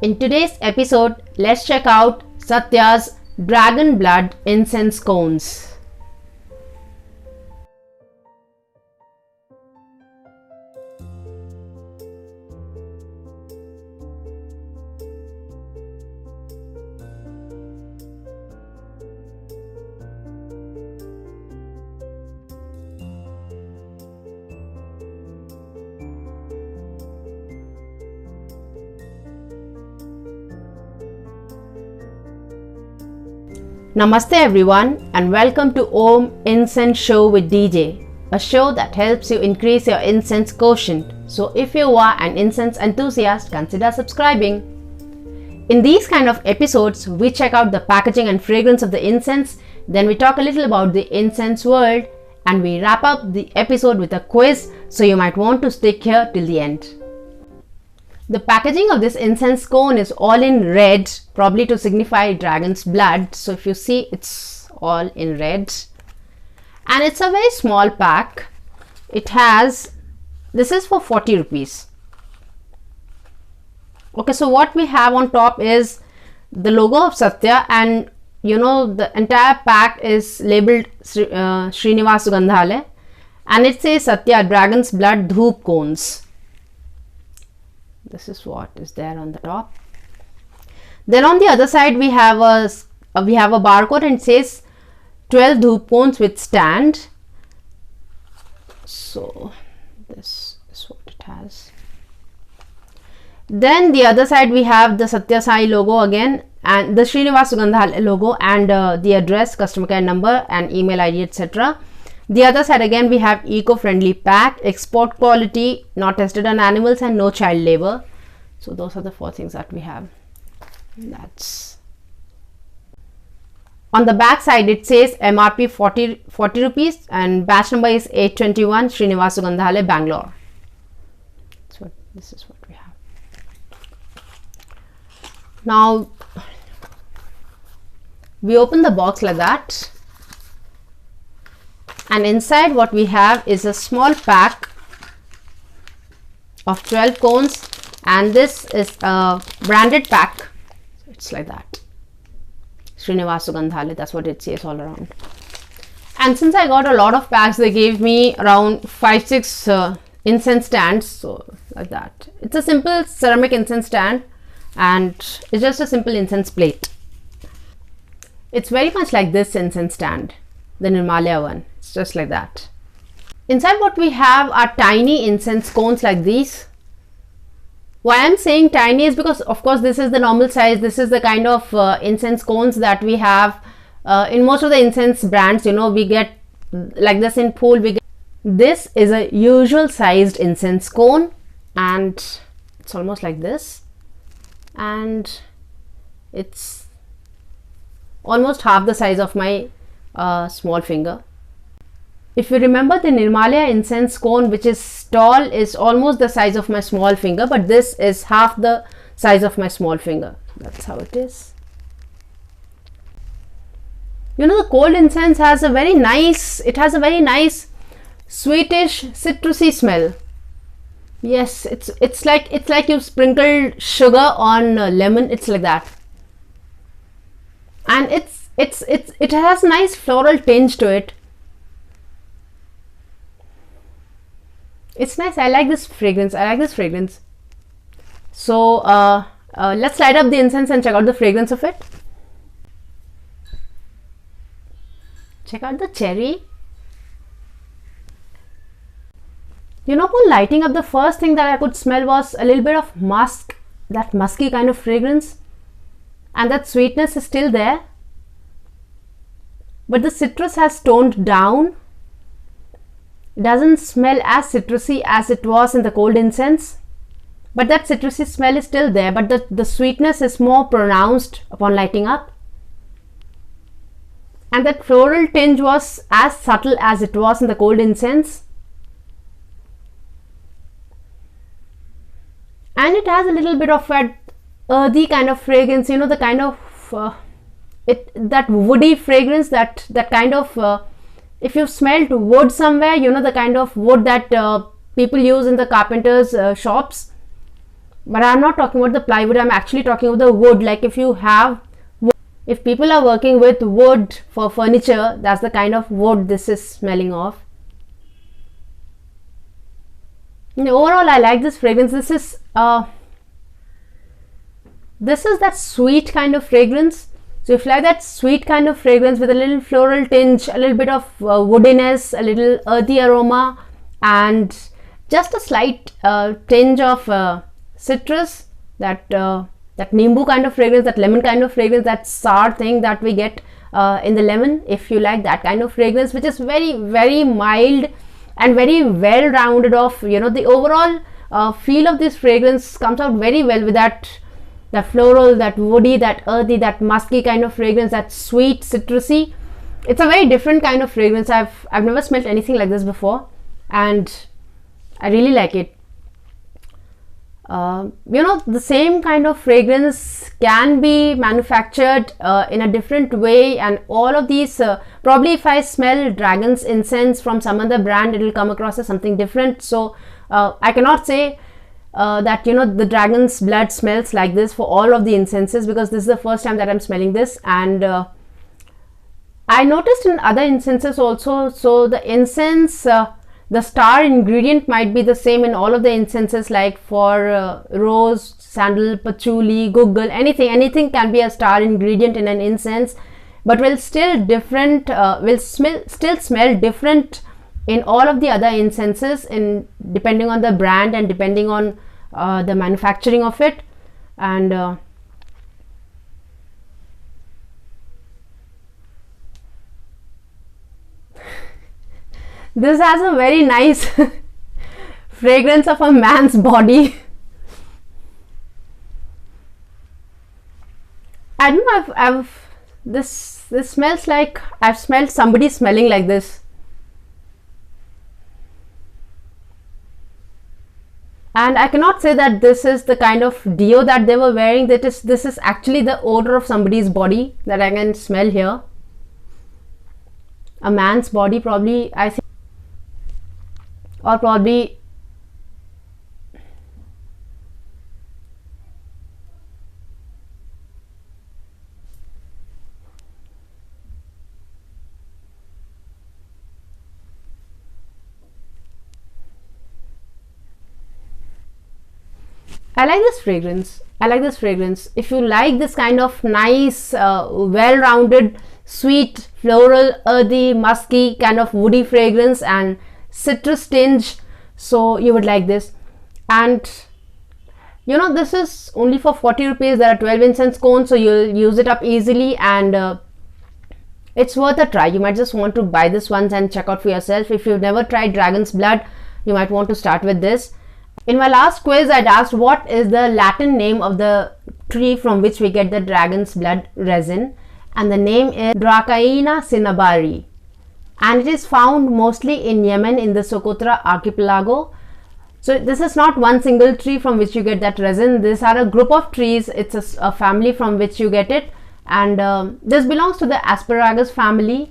In today's episode, let's check out Satya's Dragon Blood Incense Cones. Namaste everyone and welcome to Om Incense Show with DJ, a show that helps you increase your incense quotient. So if you are an incense enthusiast, consider subscribing. In these kind of episodes, we check out the packaging and fragrance of the incense, then we talk a little about the incense world, and we wrap up the episode with a quiz, so you might want to stick here till the end. The packaging of this incense cone is all in red, probably to signify dragon's blood. So if you see, it's all in red. And it's a very small pack. This is for 40 rupees. Okay, so what we have on top is the logo of Satya, and the entire pack is labeled Srinivas Sugandhale, and it says Satya Dragon's Blood Dhoop Cones. This is what is there on the top. Then on the other side we have a barcode, and it says 12 dhoop cones with stand. So this is what it has. Then the other side we have the Satya Sai logo again, and the Srinivas Sugandhale logo, and the address, customer care number and email ID, etc. The other side again we have eco-friendly pack, export quality, not tested on animals, and no child labor. So those are the 4 things that we have. That's on the back side. It says MRP 40 rupees and batch number is 821, Srinivas Sugandhale, Bangalore. So this is what we have. Now we open the box like that, and inside what we have is a small pack of 12 cones, and this is a branded pack. So it's like that, Srinivas Sugandhale, that's what it says all around. And since I got a lot of packs, they gave me around 5-6 incense stands. So like that, it's a simple ceramic incense stand, and it's just a simple incense plate. It's very much like this incense stand, the Nirmalaya one. It's just like that. Inside what we have are tiny incense cones like these. Why I'm saying tiny is because of course this is the normal size. This is the kind of incense cones that we have in most of the incense brands. We get like this in Pool. This is a usual sized incense cone, and it's almost like this, and it's almost half the size of my small finger. If you remember, the Nirmalaya incense cone, which is tall, is almost the size of my small finger, but this is half the size of my small finger. That's how it is. The cold incense has a very nice, sweetish, citrusy smell. Yes, it's like you sprinkled sugar on lemon. It's like that, and it has a nice floral tinge to it. It's nice. I like this fragrance. So let's light up the incense and check out the fragrance of it. Check out the cherry. Upon lighting up, the first thing that I could smell was a little bit of musk, that musky kind of fragrance, and that sweetness is still there, but the citrus has toned down. It doesn't smell as citrusy as it was in the cold incense, but that citrusy smell is still there, but the sweetness is more pronounced upon lighting up, and that floral tinge was as subtle as it was in the cold incense, and it has a little bit of that earthy kind of fragrance, the kind of that woody fragrance, that kind of if you've smelled wood somewhere, the kind of wood that people use in the carpenters shops, But I'm not talking about the plywood, I'm actually talking about the wood. Like if people are working with wood for furniture, that's the kind of wood this is smelling of. And overall, I like this fragrance. This is that sweet kind of fragrance. So if you like that sweet kind of fragrance with a little floral tinge, a little bit of woodiness, a little earthy aroma, and just a slight tinge of citrus, that nimbu kind of fragrance, that lemon kind of fragrance, that sour thing that we get in the lemon. If you like that kind of fragrance, which is very, very mild and very well rounded off, you know, the overall feel of this fragrance comes out very well with that floral, that woody, that earthy, that musky kind of fragrance, that sweet citrusy. It's a very different kind of fragrance. I've never smelled anything like this before, and I really like it. You know, the same kind of fragrance can be manufactured in a different way, and all of these probably if I smell dragon's incense from some other brand, it will come across as something different. So I cannot say that, you know, the dragon's blood smells like this for all of the incenses, because this is the first time that I'm smelling this. And I noticed in other incenses also, so the incense, the star ingredient might be the same in all of the incenses, like for rose, sandal, patchouli, guggal, anything can be a star ingredient in an incense, but will still different, still smell different in all of the other incenses, in depending on the brand and depending on the manufacturing of it. And this has a very nice fragrance of a man's body. I don't know, this smells like I've smelled somebody smelling like this. And I cannot say that this is the kind of deo that they were wearing. This is actually the odor of somebody's body that I can smell here. A man's body, probably, I think. Or probably I like this fragrance. I like this fragrance. If you like this kind of nice, well-rounded, sweet, floral, earthy, musky, kind of woody fragrance and citrus tinge, so you would like this. And you know, this is only for 40 rupees. There are 12 incense cones, so you'll use it up easily, and it's worth a try. You might just want to buy this once and check out for yourself. If you've never tried dragon's blood, you might want to start with this. In my last quiz, I'd asked what is the Latin name of the tree from which we get the dragon's blood resin, and the name is Dracaena cinnamomum, and it is found mostly in Yemen in the Socotra archipelago. So this is not one single tree from which you get that resin. These are a group of trees. It's a family from which you get it, and this belongs to the asparagus family,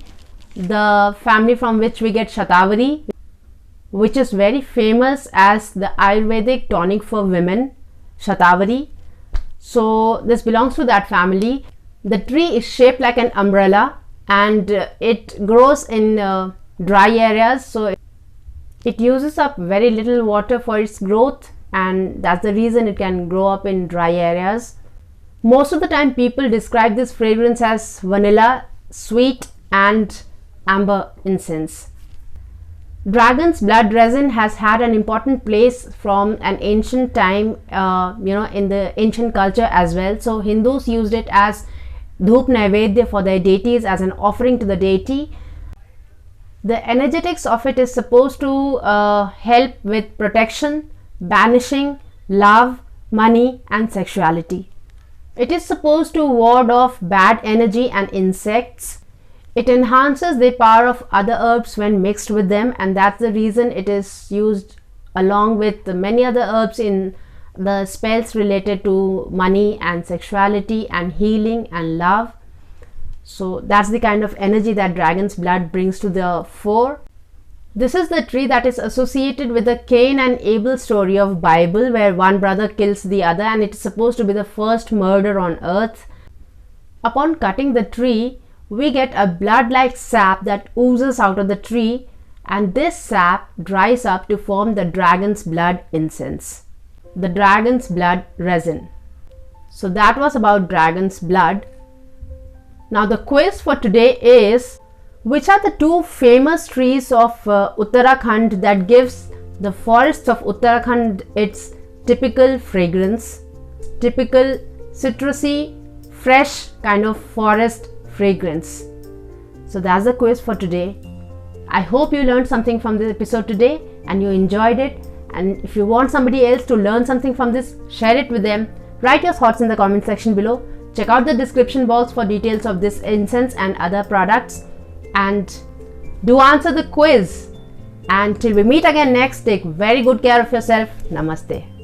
the family from which we get shatavari, which is very famous as the Ayurvedic tonic for women, shatavari. So this belongs to that family. The tree is shaped like an umbrella, and it grows in dry areas, so it uses up very little water for its growth, and that's the reason it can grow up in dry areas. Most of the time people describe this fragrance as vanilla, sweet and amber incense. Dragon's blood resin has had an important place from an ancient time, in the ancient culture as well. So Hindus used it as Dhoop Naivedya for their deities, as an offering to the deity. The energetics of it is supposed to help with protection, banishing, love, money and sexuality. It is supposed to ward off bad energy and insects. It enhances the power of other herbs when mixed with them, and that's the reason it is used along with many other herbs in the spells related to money and sexuality and healing and love. So that's the kind of energy that dragon's blood brings to the fore. This is the tree that is associated with the Cain and Abel story of Bible, where one brother kills the other, and it is supposed to be the first murder on earth. Upon cutting the tree, we get a blood-like sap that oozes out of the tree, and this sap dries up to form the dragon's blood incense, the dragon's blood resin. So that was about dragon's blood. Now the quiz for today is, which are the two famous trees of Uttarakhand that gives the forests of Uttarakhand its typical fragrance, typical citrusy, fresh kind of forest fragrance? So that's the quiz for today. I hope you learned something from this episode today and you enjoyed it. And if you want somebody else to learn something from this, share it with them. Write your thoughts in the comment section below. Check out the description box for details of this incense and other products. And do answer the quiz. And till we meet again next, take very good care of yourself. Namaste.